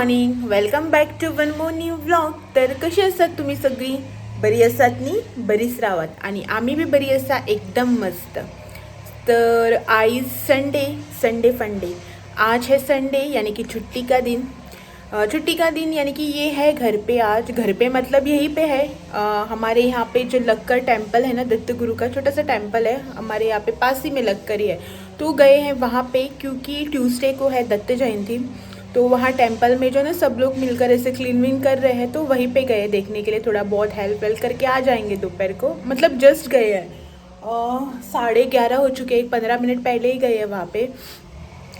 Morning, welcome back to one more new vlog. तर कशी असतात तुम्ही सगळी? बरी असतात नी? बरीच राहत आणि आम्ही बी बरी असा एकदम मस्त. तर आज संडे फंडे. आज है संडे यानी कि छुट्टी का दिन. छुट्टी का दिन यानी कि ये है घर पे. आज घर पे मतलब यहीं पे है. हमारे यहाँ पे जो लक्कर टेम्पल है ना, दत्त गुरु का छोटा सा टेम्पल है हमारे यहाँ पे, पास ही में लक्कर ही है. तो गए हैं वहाँ पे क्योंकि ट्यूसडे को है दत्त जयंती. तो वहाँ टेम्पल में जो ना सब लोग मिलकर ऐसे क्लीन विन कर रहे हैं, तो वहीं पे गए देखने के लिए. थोड़ा बहुत हेल्प वेल्प करके आ जाएंगे दोपहर को, मतलब जस्ट गए हैं. 11:30 हो चुके हैं, 15 मिनट पहले ही गए हैं वहाँ पे.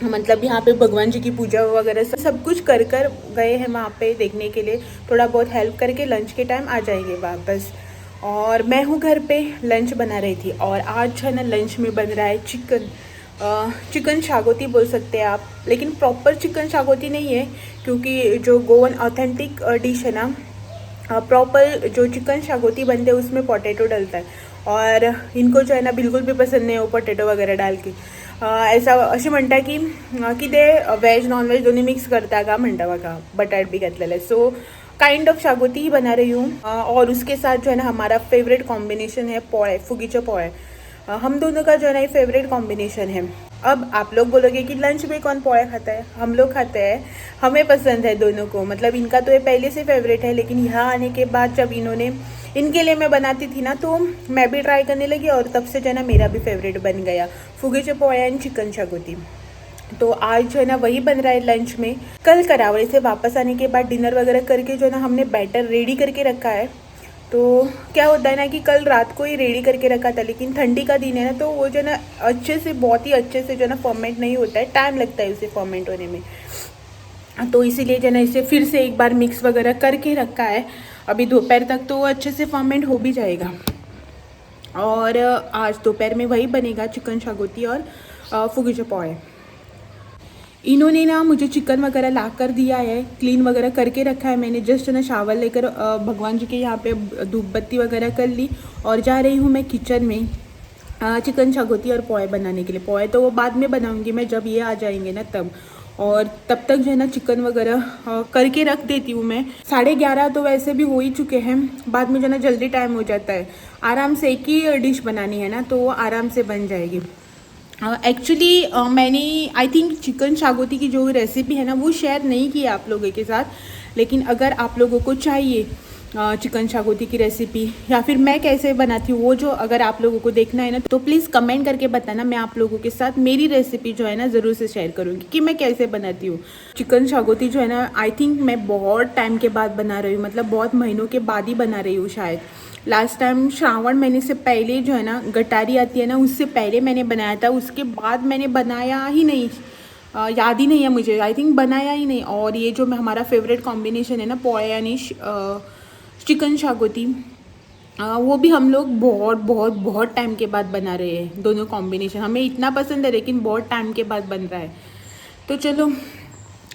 मतलब यहाँ पे भगवान जी की पूजा वगैरह सब कुछ कर गए हैं वहाँ पे देखने के लिए. थोड़ा बहुत हेल्प करके लंच के टाइम आ जाएंगे वापस. और मैं हूँ घर पे, लंच बना रही थी. और आज जो है ना लंच में बन रहा है चिकन. चिकन शागोती बोल सकते हैं आप, लेकिन प्रॉपर चिकन शागोती नहीं है क्योंकि जो गोवन ऑथेंटिक डिश है ना, प्रॉपर जो चिकन शागोती बनते हैं उसमें पोटैटो डलता है. और इनको जो है ना बिल्कुल भी पसंद नहीं हो पोटैटो वगैरह डाल के. ऐसा असे म्हणता की ते व्हेज नॉन व्हेज दोन्ही मिक्स करता का म्हणता बघा, बटाट बी घातलेलं आहे. सो काइंड ऑफ शागोती ही बना रही हूँ. और उसके साथ जो है ना हमारा फेवरेट कॉम्बिनेशन है पोळे, फुगीचे पोळे. हम दोनों का जो है ना ये फेवरेट कॉम्बिनेशन है. अब आप लोग बोलोगे कि लंच में कौन पोहा खाता है? हम लोग खाते हैं, हमें पसंद है दोनों को. मतलब इनका तो ये पहले से फेवरेट है, लेकिन यहाँ आने के बाद जब इन्होंने, इनके लिए मैं बनाती थी ना, तो मैं भी ट्राई करने लगी और तब से जो है ना मेरा भी फेवरेट बन गया फुगीचे पोहे एंड चिकन शागोती. तो आज जो है ना वही बन रहा है लंच में. कल करावड़ी से वापस आने के बाद डिनर वगैरह करके जो है ना हमने बैटर रेडी करके रखा है. तो क्या होता है ना कि कल रात को ही रेडी करके रखा था, लेकिन ठंडी का दिन है ना, तो वो जो ना अच्छे से, बहुत ही अच्छे से जो ना फर्मेंट नहीं होता है, टाइम लगता है उसे फर्मेंट होने में. तो इसीलिए जो ना इसे फिर से एक बार मिक्स वगैरह करके रखा है. अभी दोपहर तक तो अच्छे से फर्मेंट हो भी जाएगा. और आज दोपहर में वही बनेगा, चिकन शागोती और फुगीचे पोहे. इन्होंने ना मुझे चिकन वगैरह ला कर दिया है, क्लीन वगैरह करके रखा है. मैंने जस्ट ना शावर लेकर भगवान जी के यहाँ पे धूप बत्ती वगैरह कर ली और जा रही हूँ मैं किचन में चिकन शागोती और पोहे बनाने के लिए. पोहे तो वो बाद में बनाऊंगी मैं, जब ये आ जाएंगे ना तब. और तब तक जो है ना चिकन वगैरह करके रख देती हूँ मैं. 11:30 तो वैसे भी हो ही चुके हैं. बाद में जो है ना जल्दी टाइम हो जाता है. आराम से एक ही डिश बनानी है ना, तो वो आराम से बन जाएगी. एक्चुअली मैंने आई थिंक चिकन शागोती की जो रेसिपी है ना वो शेयर नहीं की है आप लोगों के साथ. लेकिन अगर आप लोगों को चाहिए चिकन शागोती की रेसिपी या फिर मैं कैसे बनाती हूँ, वो जो अगर आप लोगों को देखना है ना, तो प्लीज़ कमेंट करके बताना. मैं आप लोगों के साथ मेरी रेसिपी जो है ना ज़रूर से शेयर करूँगी कि मैं कैसे बनाती हूँ. चिकन शागोती जो है ना आई थिंक मैं बहुत टाइम के बाद बना रही हूँ, मतलब बहुत महीनों के बाद ही बना रही हूँ शायद. लास्ट टाइम श्रावण महीने से पहले जो है ना गटारी आती है ना, उससे पहले मैंने बनाया था. उसके बाद मैंने बनाया ही नहीं. याद ही नहीं है मुझे, आई थिंक बनाया ही नहीं. और ये जो हमारा फेवरेट कॉम्बिनेशन है ना पोहे यानी चिकन शागोती, वो भी हम लोग बहुत बहुत बहुत टाइम के बाद बना रहे हैं. दोनों कॉम्बिनेशन हमें इतना पसंद है, लेकिन बहुत टाइम के बाद बन रहा है. तो चलो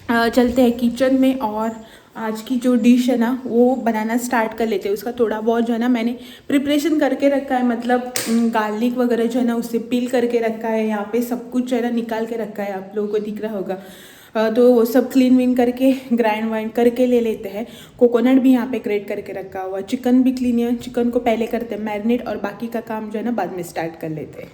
चलते हैं किचन में और आज की जो डिश है ना वो बनाना स्टार्ट कर लेते हैं. उसका थोड़ा बहुत जो है ना मैंने प्रिपरेशन करके रखा है, मतलब गार्लिक वगैरह जो है ना उससे पील करके रखा है. यहाँ पे सब कुछ जो है ना निकाल के रखा है, आप लोगों को दिख रहा होगा. तो वो सब क्लीन विन करके ग्राइंड वाइंड करके ले लेते हैं. कोकोनट भी यहाँ पे ग्रेट करके रखा हुआ. चिकन भी क्लीन है, चिकन को पहले करते हैं मैरिनेट और बाकी का काम जो है ना बाद में स्टार्ट कर लेते हैं.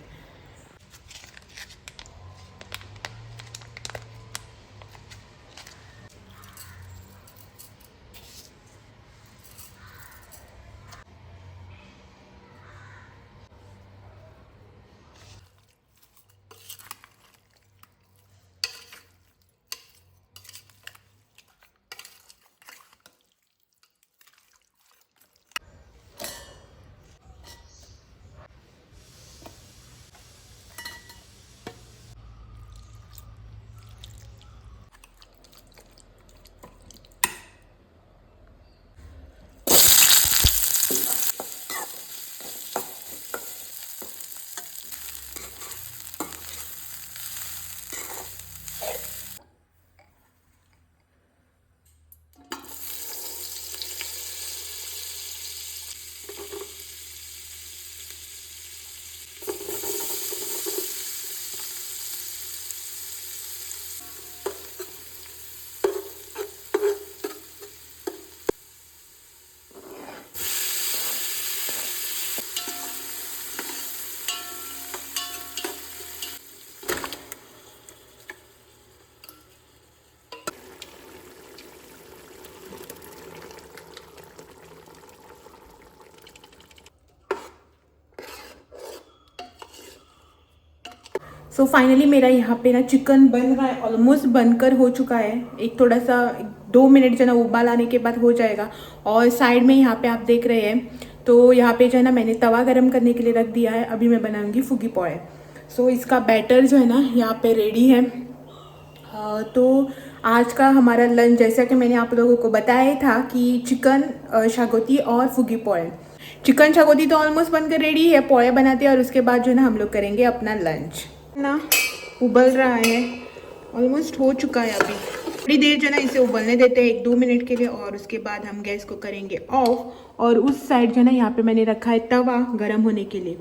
सो फाइनली मेरा यहाँ पे ना चिकन बन रहा है, ऑलमोस्ट बनकर हो चुका है। एक थोड़ा सा 2 मिनट जो है ना उबाल आने के बाद हो जाएगा। और साइड में यहाँ पे आप देख रहे हैं तो यहाँ पे जो है ना मैंने तवा गरम करने के लिए रख दिया है। अभी मैं बनाऊंगी फुगी पोहे। सो इसका बैटर जो है ना यहाँ पे रेडी है। तो आज का हमारा लंच जैसा कि मैंने आप लोगों को बताया था कि चिकन शागोती और फुगी पोहे। चिकन शागोती तो ऑलमोस्ट बनकर रेडी है, पोहे बनाते हैं और उसके बाद जो है ना हम लोग करेंगे अपना लंच ना। उबल रहा है, ऑलमोस्ट हो चुका है। अभी थोड़ी देर जो है ना इसे उबलने देते हैं 1-2 मिनट के लिए और उसके बाद हम गैस को करेंगे ऑफ। और उस साइड जो है ना यहाँ पे मैंने रखा है तवा गरम होने के लिए।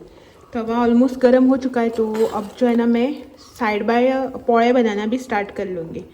तवा ऑलमोस्ट गर्म हो चुका है तो अब जो है ना मैं साइड बाय पोहे बनाना भी स्टार्ट कर लूँगी।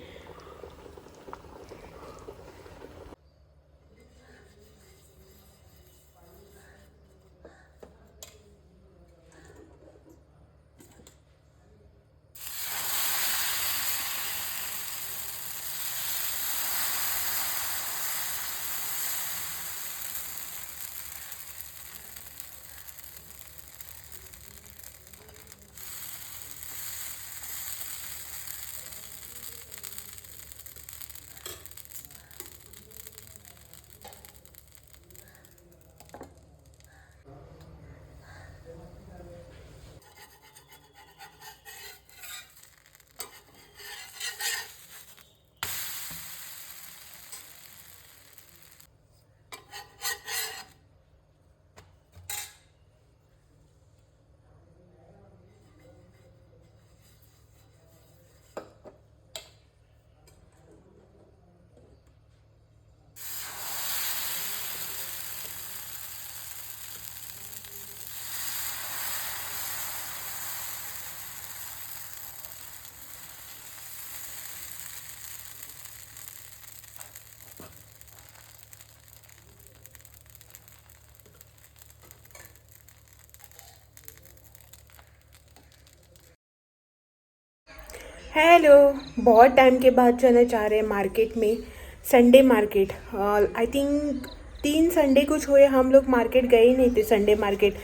हेलो, बहुत टाइम के बाद जाना चाह रहे हैं मार्केट में, Sunday market. I think 3 Sunday कुछ हुए हम लोग मार्केट गए ही नहीं थे। संडे मार्केट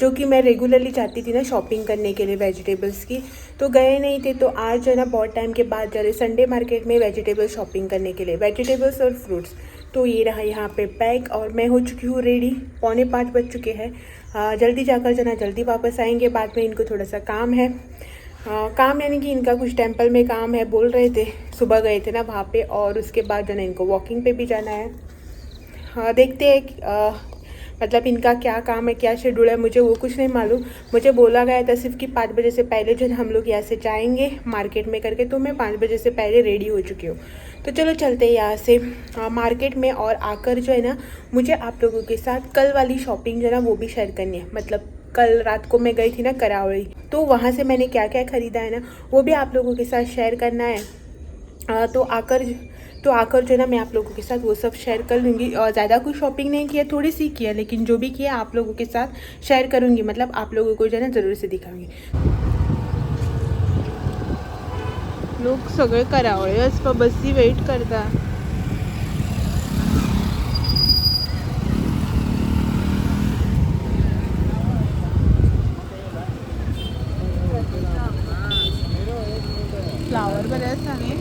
जो कि मैं रेगुलरली जाती थी ना शॉपिंग करने के लिए वेजिटेबल्स की, तो गए नहीं थे। तो आज जो है ना बहुत टाइम के बाद जा रहे संडे मार्केट में वेजिटेबल शॉपिंग करने के लिए, वेजिटेबल्स और फ्रूट्स। तो ये रहा यहाँ पे बैग और मैं हो चुकी हूँ रेडी। 4:45 बज चुके हैं। जल्दी जाकर जो ना जल्दी वापस आएंगे। बाद में इनको थोड़ा सा काम है। काम यानी कि इनका कुछ टेंपल में काम है, बोल रहे थे। सुबह गए थे ना वहाँ पे और उसके बाद जो ना इनको वॉकिंग पे भी जाना है। देखते हैं मतलब इनका क्या काम है, क्या शेड्यूल है, मुझे वो कुछ नहीं मालूम। मुझे बोला गया था सिर्फ कि 5 बजे से पहले जो है हम लोग यहाँ से जाएंगे मार्केट में करके। तो मैं 5 बजे से पहले रेडी हो चुकी हूँ। तो चलो चलते हैं यहाँ से मार्केट में। और आकर जो है ना मुझे आप लोगों के साथ कल वाली शॉपिंग जो है ना वो भी शेयर करनी है। मतलब कल रात को मैं गई थी ना करावली, तो वहाँ से मैंने क्या क्या ख़रीदा है ना वो भी आप लोगों के साथ शेयर करना है। तो आकर जो है ना मैं आप लोगों के साथ वो सब शेयर कर लूँगी। और ज़्यादा कुछ शॉपिंग नहीं किया, थोड़ी सी किया, लेकिन जो भी किया आप लोगों के साथ शेयर करूँगी। मतलब आप लोगों को जो है ना ज़रूर से दिखाऊंगी। लोग सगळे करावळे बसी वेट करता। फ्लावर बरे आसा न्ही।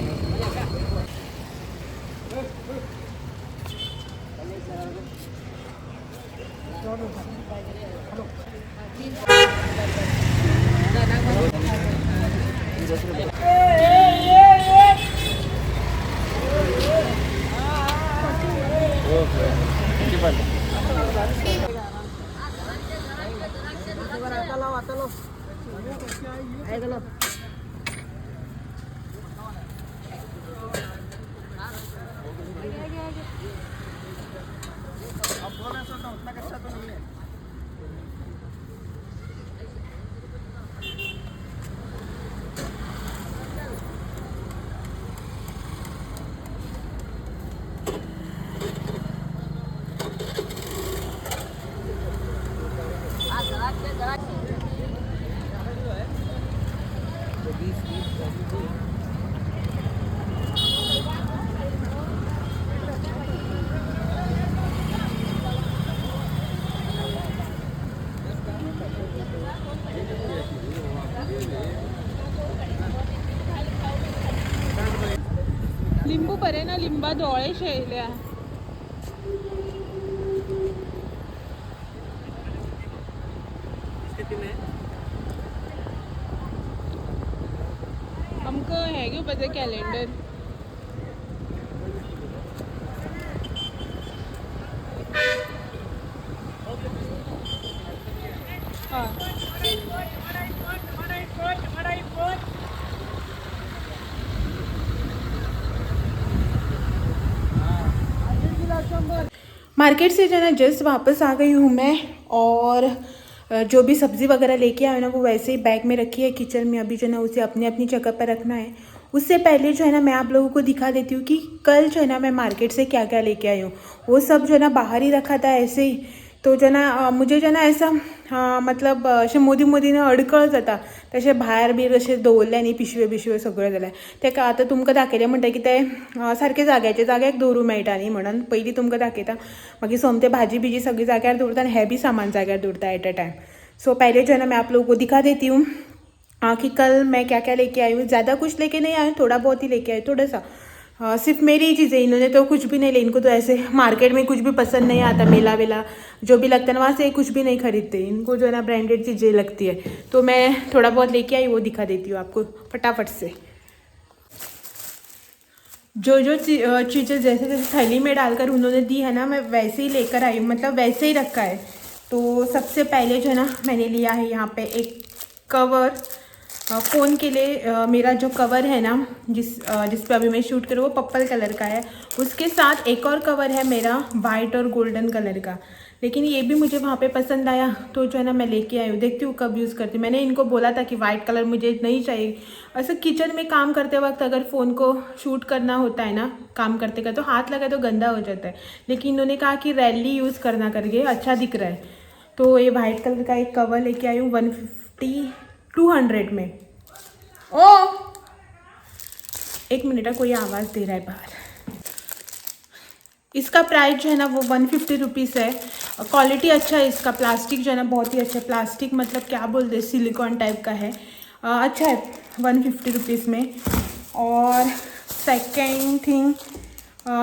लिंबू परे ना लिंबा डोळे शेयल्या हमको है क्यों पता कैलेंडर हाँ मार्केट से जो है ना जस्ट वापस आ गई हूँ मैं और जो भी सब्ज़ी वगैरह लेके आए ना वो वैसे ही बैग में रखी है किचन में। अभी जो है ना उसे अपनी अपनी जगह पर रखना है। उससे पहले जो है ना मैं आप लोगों को दिखा देती हूँ कि कल जो है ना मैं मार्केट से क्या क्या लेके आई हूँ। वो सब जो है ना बाहर ही रखा था ऐसे ही। तो जो ना मुझे जो ना ऐसा मतलब असे मोदीने अडकळ जाता तसे भायर बी अशे दवरल्यांनी पिशव्यो सगळें जाल्यार तेका आतां तुमकां दाखयलें म्हणटा की ते सारके जाग्याचे जाग्याक दवरूं मेळटा न्ही म्हणून पयलीं तुमकां दाखयता मागीर सोमते भाजी बिजी सगळी जाग्यार दवरता आनी हें बी सामान जाग्यार दवरता एट अ टाइम। सो पहले जो है ना मैं आप लोगों को दिखा देती हूँ कि कल मैं क्या क्या लेके आई हूँ। ज़्यादा कुछ लेके नहीं आई, थोड़ा बहुत ही लेके आई, थोड़ा सा सिर्फ मेरी ही चीज़ें। इन्होंने तो कुछ भी नहीं ले, इनको तो ऐसे मार्केट में कुछ भी पसंद नहीं आता, मेला वेला जो भी लगता है ना वहाँ से कुछ भी नहीं खरीदते। इनको जो है ना ब्रांडेड चीज़ें लगती है। तो मैं थोड़ा बहुत लेके आई वो दिखा देती हूँ आपको फटाफट से। जो जो चीज़ें जैसे जैसे थैली में डालकर उन्होंने दी है ना मैं वैसे ही लेकर आई हूँ, मतलब वैसे ही रखा है। तो सबसे पहले जो है ना मैंने लिया है यहाँ पे एक कवर फ़ोन के लिए। मेरा जो कवर है ना जिस पे अभी मैं शूट करूँ वो पर्पल कलर का है। उसके साथ एक और कवर है मेरा वाइट और गोल्डन कलर का, लेकिन ये भी मुझे वहाँ पे पसंद आया तो जो है ना मैं लेके आई हूँ। देखती हूँ कब यूज़ करती हूँ। मैंने इनको बोला था कि वाइट कलर मुझे नहीं चाहिए। ऐसे किचन में काम करते वक्त अगर फ़ोन को शूट करना होता है ना काम करते का तो हाथ लगा तो गंदा हो जाता है, लेकिन इन्होंने कहा कि रैली यूज़ करना करके अच्छा दिख रहा है। तो ये वाइट कलर का एक कवर लेके आई हूँ 200 में। ओ एक मिनट, कोई आवाज़ दे रहा है बाहर। इसका प्राइस जो है ना वो 150 रुपीज़ है। क्वालिटी अच्छा है इसका। प्लास्टिक जो है ना बहुत ही अच्छा है। प्लास्टिक मतलब क्या बोलते हैं, सिलिकॉन टाइप का है। अच्छा है 150 रुपीज़ में। और सेकेंड थिंग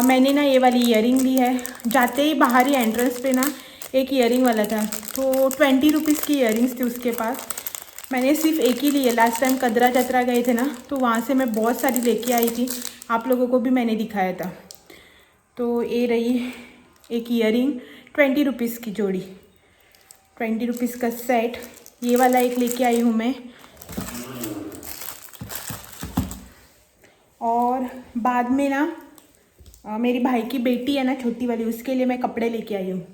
मैंने ना ये वाली ईयरिंग ली है। जाते ही बाहर ही एंट्रेंस पे ना एक ईयरिंग वाला था तो 20 रुपीज़ की ईयरिंग्स थी उसके पास। मैंने सिर्फ एक ही ली है। लास्ट टाइम कदरा जत्रा गए थे ना तो वहाँ से मैं बहुत सारी लेके आई थी, आप लोगों को भी मैंने दिखाया था। तो ये रही एक ईयरिंग 20 रुपीज़ की जोड़ी, 20 रुपीज़ का सेट। ये वाला एक लेके आई हूँ मैं। और बाद में ना मेरी भाई की बेटी है ना छोटी वाली, उसके लिए मैं कपड़े लेके आई हूँ।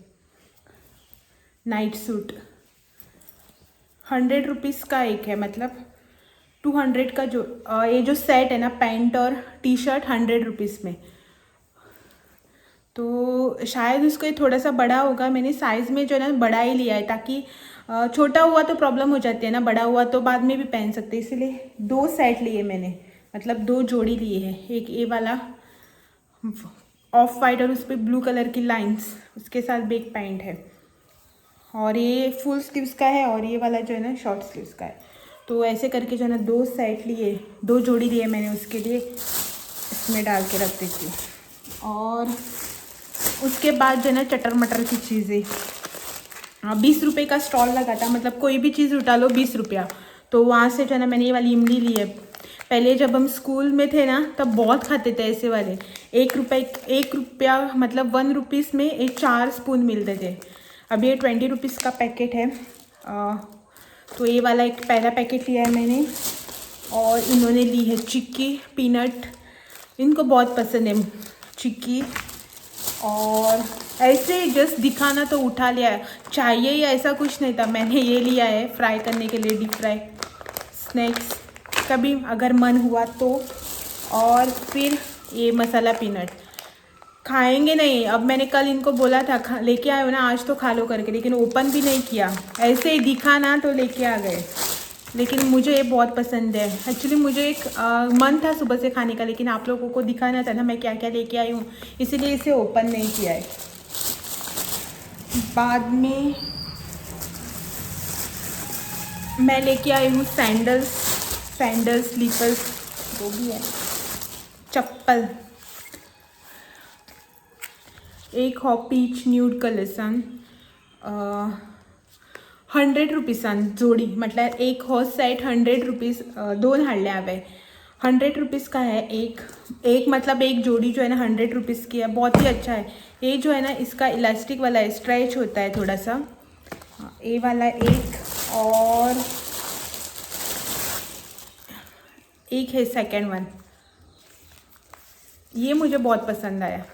नाइट सूट 100 रुपीज़ का एक है, मतलब 200 का जो ये जो सेट है ना पैंट और टी शर्ट 100 रुपीज़ में। तो शायद उसको ये थोड़ा सा बड़ा होगा। मैंने साइज़ में जो है ना बड़ा ही लिया है ताकि छोटा हुआ तो प्रॉब्लम हो जाती है ना, बड़ा हुआ तो बाद में भी पहन सकते, इसलिए 2 सेट लिए मैंने, मतलब 2 जोड़ी लिए हैं। एक ये वाला ऑफ वाइट और उस पर ब्लू कलर की लाइंस, उसके साथ भी एक पैंट है। और ये फुल स्लीव्स का है और ये वाला जो है ना शॉर्ट स्लीव्स का है। तो ऐसे करके जो है ना 2 सेट लिए, 2 जोड़ी लिए मैंने उसके लिए, इसमें डाल के रख देती हूँ। और उसके बाद जो है ना चटर मटर की चीज़ें 20 रुपये का स्टॉल लगा था, मतलब कोई भी चीज़ उठा लो 20 रुपया। तो वहाँ से जो है ना मैंने ये वाली इमली ली है। पहले जब हम स्कूल में थे ना तब बहुत खाते थे ऐसे वाले। 1 रुपया मतलब 1 रुपीज़ में 4 स्पून मिलते थे। अभी ये 20 रुपीज़ का पैकेट है। तो ये वाला एक पहला पैकेट लिया है मैंने। और इन्होंने ली है चिक्की पीनट, इनको बहुत पसंद है चिक्की। और ऐसे जस्ट दिखाना तो उठा लिया है, चाहिए या ऐसा कुछ नहीं था, मैंने ये लिया है फ्राई करने के लिए, डीप फ्राई स्नैक्स कभी अगर मन हुआ तो। और फिर ये मसाला पीनट खाएंगे नहीं। अब मैंने कल इनको बोला था लेके आए हो ना आज तो खा लो करके, लेकिन ओपन भी नहीं किया, ऐसे ही दिखा ना तो लेके आ गए। लेकिन मुझे ये बहुत पसंद है। एक्चुअली मुझे एक मन था सुबह से खाने का, लेकिन आप लोगों को दिखाना था ना मैं क्या क्या लेके आई हूँ, इसीलिए इसे ओपन नहीं किया है। बाद में मैं लेके आई हूँ सैंडल्स स्लीपर्स, जो भी है, चप्पल एक हो पीच न्यूड कलर्सान 100 रुपीसान जोडी, म्हटल्यार एक हो सेट 100 रुपीज़, 2 हाडले हांवें। 100 रुपीज़ का है एक मतलब एक जोड़ी जो है ना 100 रुपीज़ की है, बहुत ही अच्छा है। ये जो है ना इसका इलास्टिक वाला है, स्ट्रेच होता है थोड़ा सा, ये वाला एक, और एक है सेकंड वन, ये मुझे बहुत पसंद आया।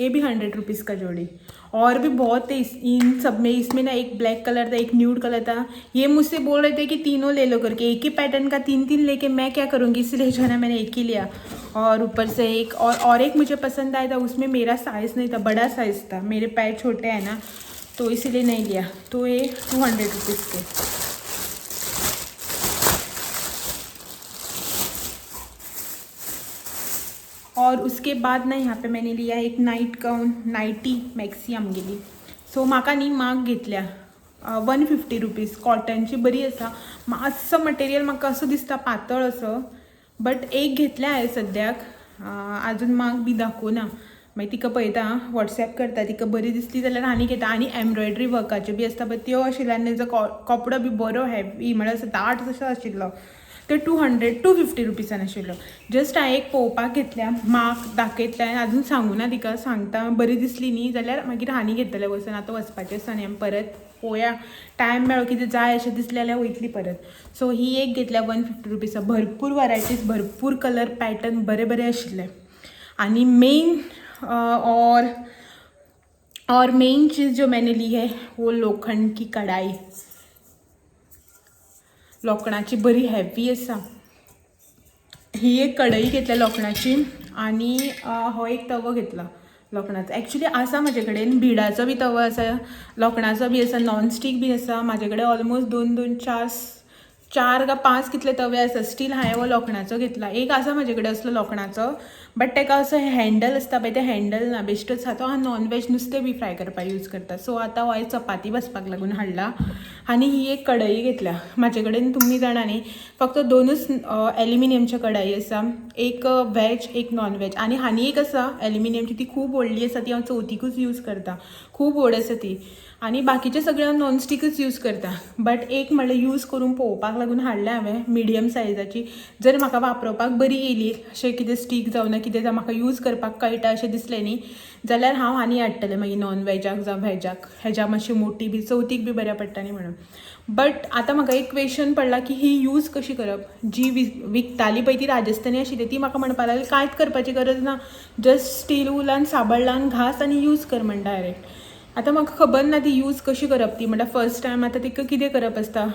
ये भी 100 रुपीज़ का जोड़ी। और भी बहुत है इन सब में। इसमें ना एक ब्लैक कलर था, एक न्यूड कलर था। ये मुझसे बोल रहे थे कि तीनों ले लो करके, एक ही पैटर्न का 3-3 लेके मैं क्या करूँगी, इसलिए जो है ना मैंने एक ही लिया। और ऊपर से एक और एक मुझे पसंद आया था, उसमें मेरा साइज़ नहीं था, बड़ा साइज़ था, मेरे पैर छोटे हैं ना, तो इसीलिए नहीं लिया। तो ये 200 रुपीज़ के। और उसके बाद ना यहाँ पे मैंने लिया एक नाईट गाऊन, नायटी मॅक्सी आमगेली। सो म्हाका न्ही माग घेतल्या 150 रुपीज़, कॉटनची बरी आसा। मातसो मटेरियल म्हाका असो दिसता पातळ असो, बट एक घेतल्या हांवें सद्याक, आजून माग बी दाखोवना। मागीर तिका पळयता, वॉट्सॅप करता, तिका बरी दिसली जाल्यार आनी घेता। आनी एम्ब्रॉयडरी वर्काच्यो बी आसता पळय त्यो आशिल्ल्यो, आनी तेजो कपडो बी बरो हेवी, म्हळ्यार असो दाट तसो आशिल्लो। तो 250 रुपीसान आशिल्लो। जस्ट हांवें एक पळोवपाक घेतल्या, माग दाखयतलें, अजून सांगू ना तिका, सांगता बरी दिसली न्ही जाल्यार मागीर आनी घेतलें वचून। आतां वचपाचें आसा न्ही आमी परत, पळोवया टायम मेळ्ळो, कितें जाय अशें दिसलें जाल्यार वयतली परत। सो ही एक घेतल्या 150 रुपीज़। भरपूर वरायटीज, भरपूर कलर पॅटर्न बरे बरे आशिल्ले। आनी मेन और मेन चीज़ जो मैंने ली है वो लोखंड की कढ़ाई, लोखणाची बरी हेवी आसा। ही एक कढई घेतल्या लोखणाची, आणि हो एक तवो घेतला लोखणाचो। ॲक्च्युली आसा म्हजे कडेन भिडाचो बी तवो आसा, लोखणाचो बी आसा, नॉनस्टिक बी आसा म्हजे कडेन। ऑलमोस्ट 2 4 का 5 कितले तवे आसा। स्टील हांवें हो लोखणाचो घेतला। एक आसा म्हजे कडेन असलो लोखणाचो, बट ताका असो हँडल आसता पळय, ते हँडल ना, बेश्टोच आसा तो। हांव नॉनवेज नुस्तें बी फ्राय करपाक यूज करता। सो आतां हो चपाती बसपाक लागून हाडला। आनी ही एक कढई घेतल्या म्हजे कडेन। तुमी जाणा न्ही, फक्त 2च एल्युमिनियमच्या कढाई आसा, एक वेज एक नॉन वेज। आनी हानी एक आसा एल्युमिनियमची, ती खूब व्हडली आसा, ती हांव चवथीकूच यूज करता, खूब व्हड आसा ती। आनी बाकीचे सगळे हांव नॉनस्टिकूच यूज करता, बट एक म्हणल्यार यूज करून पळोवपाक लागून हाडलें हांवें, मिडियम सायजाची। जर म्हाका वापरपाक बरी येयली, अशें कितें स्टीक जावं ना कितें जावं, म्हाका यूज करपाक कळटा अशें दिसलें न्ही जाल्यार हांव आनी हाडटलें मागीर नॉन वेजाक जावं व्हेजाक, हेज्या मातशी मोठी बी, चवथीक बी बऱ्या पडटा न्ही म्हणून। बट आतां म्हाका एक क्वेश्चन पडला की ही यूज कशी करप। जी विकताली पळय ती राजस्थानी आशिल्ली, ती म्हाका म्हणपाक लागली कांयच करपाची गरज ना, जस्ट स्टील उलान साबण लावन घास आनी यूज कर म्हण डायरेक्ट। आतां म्हाका खबर ना ती यूज कशी करप ती, म्हणल्यार फर्स्ट टायम आतां तिका कितें करप आसता।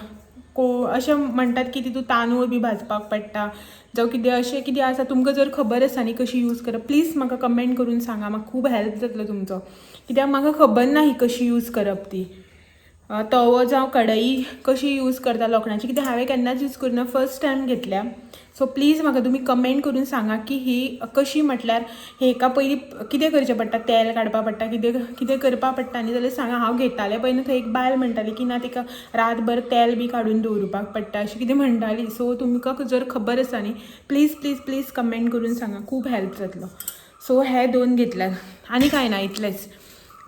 अशें म्हणटात की तितून तांदूळ बी भाजपाक पडटा, जावं कितें अशें कितें आसा। तुमकां जर खबर आसा न्ही कशी यूज करप, प्लीज म्हाका कमेंट करून सांगा, म्हाका खूब हेल्प जातलो तुमचो, कित्याक म्हाका खबर ना ही कशी यूज करप ती। तवो जावं कढई कशी यूज करता लोखणाची, कित्याक हांवें केन्नाच यूज करिना, फर्स्ट टायम घेतल्या। सो प्लीज म्हाका तुमी कमेंट करून सांगा की ही कशी, म्हटल्यार हेका पयलीं कितें करचें पडटा, तेल काडपा पडटा, कितें करपा पडटा न्ही जाल्यार सांगा। हांव घेतालें पळय न्हू, थंय एक बायल म्हणटाली की ना तिका रातभर तेल बी काडून दवरुपाक पडटा अशें कितें म्हणटाली। सो तुमकां जर खबर आसा न्ही, प्लीज प्लीज प्लीज कमेंट करून सांगा, खूब हेल्प जातलो। सो हे 2 घेतल्यात, आनी कांय ना, इतलेंच।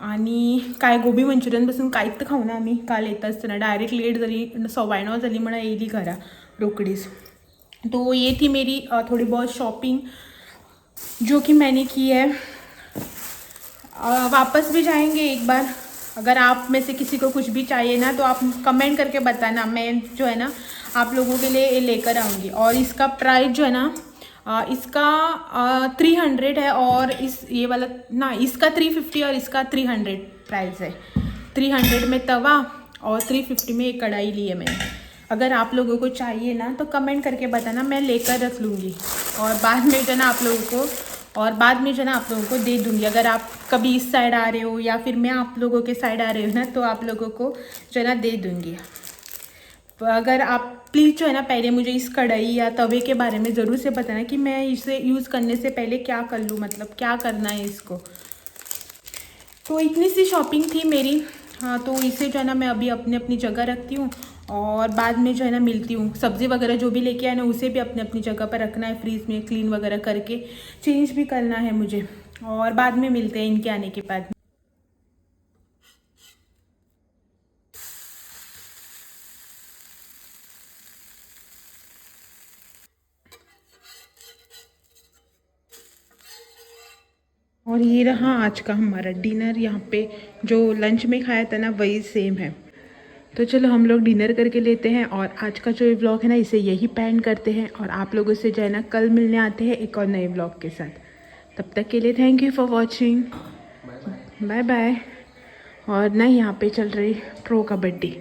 आनी काय गोबी मंचुरियन पासून कांयच खावना आमी काल येता आसतना, डायरेक्ट लेट जाली, 9:15 जाली म्हणून येयली घरा रोकडीच। तो ये थी मेरी थोड़ी बहुत शॉपिंग जो कि मैंने की है। वापस भी जाएंगे एक बार, अगर आप में से किसी को कुछ भी चाहिए ना तो आप कमेंट करके बताना, मैं जो है ना आप लोगों के लिए लेकर आऊँगी। और इसका प्राइस जो है ना, इसका 300 है, और ये वाला ना, इसका 350 और इसका 300 प्राइस है। 300 में तवा और 350 में एक कढ़ाई ली है मैंने। अगर आप लोगों को चाहिए ना तो कमेंट करके बताना, मैं लेकर रख लूँगी, और बाद में जो ना आप लोगों को दे दूँगी। अगर आप कभी इस साइड आ रहे हो या फिर मैं आप लोगों के साइड आ रही हूँ ना, तो आप लोगों को जो ना दे दूँगी। अगर आप प्लीज़ जो है ना पहले मुझे इस कढ़ाई या तवे के बारे में ज़रूर से बताना कि मैं इसे यूज़ करने से पहले क्या कर लूँ, मतलब क्या करना है इसको। तो इतनी सी शॉपिंग थी मेरी। हाँ, तो इसे जो है ना मैं अभी अपनी जगह रखती हूँ, और बाद में जो है ना मिलती हूँ। सब्ज़ी वगैरह जो भी लेके आए ना उसे भी अपनी जगह पर रखना है, फ्रीज में क्लीन वगैरह करके चेंज भी करना है मुझे। और बाद में मिलते हैं इनके आने के बाद। और ये रहा आज का हमारा डिनर। यहाँ पे जो लंच में खाया था ना वही सेम है। तो चलो हम लोग डिनर करके लेते हैं और आज का जो ये व्लॉग है ना इसे यही पैन करते हैं और आप लोगों से जो है ना कल मिलने आते हैं एक और नए व्लॉग के साथ। तब तक के लिए thank you for watching, bye bye. और ना यहाँ पे चल रही प्रो कबड्डी,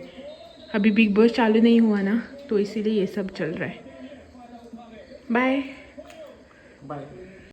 अभी बिग बॉस चालू नहीं हुआ ना तो इसीलिए ये सब चल रहा है। Bye bye.